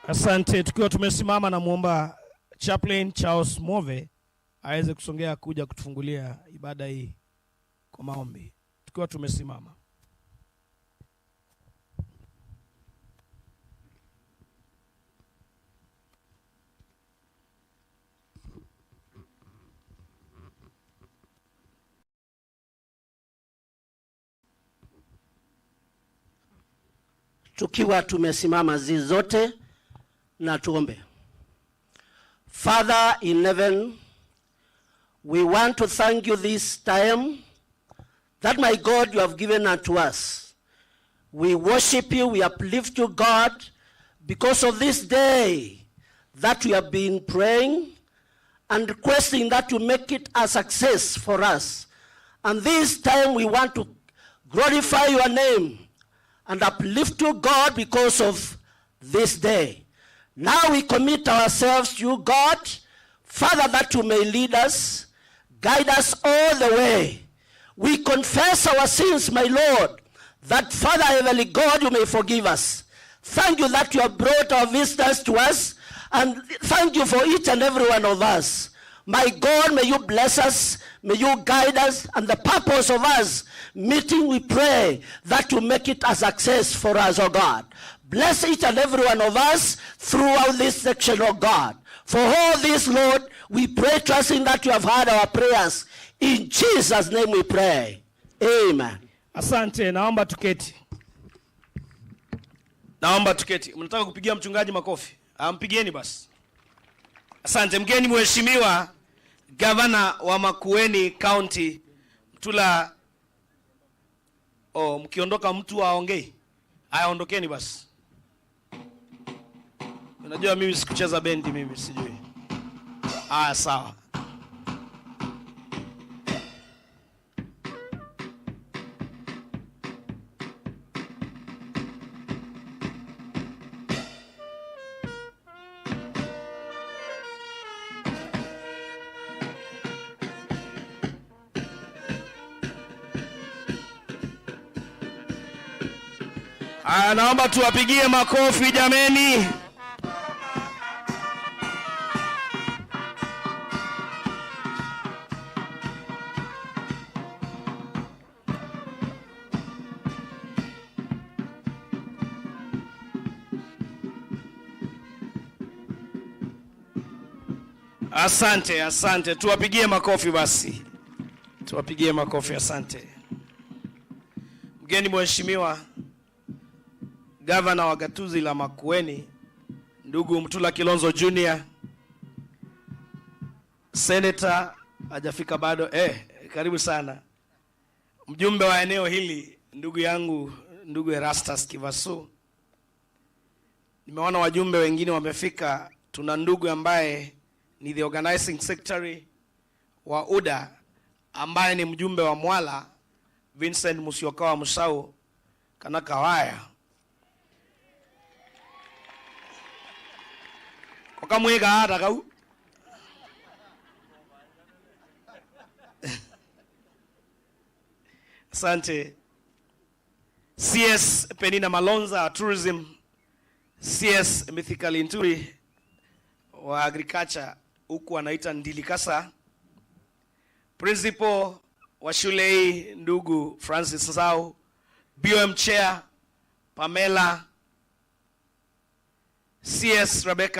Asante. Tukiwa tumesimama na muomba Chaplain Charles Move aweze kusongea kuja kutufungulia ibada hii kwa maombi. Tukiwa tumesimama. Tukiwa tumesimama zote na tuombe. Father in heaven, we want to thank you this time that, my God, you have given unto us. We worship you, we uplift you, God, because of this day that we have been praying and requesting that you make it a success for us. And this time we want to glorify your name and uplift you, God, because of this day. Now we commit ourselves to you, God, Father, that you may lead us, guide us all the way. We confess our sins, my Lord, that, Father, Heavenly God, you may forgive us. Thank you that you have brought our visitors to us, and thank you for each and every one of us. My God, may you bless us, may you guide us, and the purpose of us meeting, we pray that you make it a success for us, oh God. Bless each and every one of us throughout this section, oh God. For all this, Lord, we pray trusting that you have heard our prayers. In Jesus' name we pray. Amen. Asante, naomba tuketi. Naomba tuketi. Mnataka kupigia mchungaji makofi? Mpigieni basi. Asante. Mgeni mheshimiwa Gavana wa Makueni County Mtula. Mkiondoka mtu aongee. Ondokeni basi. Unajua mimi sikucheza bendi, mimi sijui. Sawa. Naomba tuwapigie makofi jameni. Asante, asante. Tuwapigie makofi basi. Tuwapigie makofi, asante. Mgeni mheshimiwa Gavana wa Gatuzi la Makueni, ndugu Mtula Kilonzo Junior. Senator hajafika bado. Karibu sana. Mjumbe wa eneo hili, ndugu yangu, ndugu Erastus Kivasu. Nimeona wajumbe wengine wamefika. Tuna ndugu ambaye ni the organizing secretary wa UDA, ambaye ni mjumbe wa Mwala, Vincent Musyoka Musau kana Kawaya. Kamwega hata kau. Asante. CS Penina Malonza Tourism, CS Mythically Inturi wa Agriculture huku anaita Ndilikasa, Principal wa shule hii ndugu Francis Zao, BOM Chair Pamela, CS Rebecca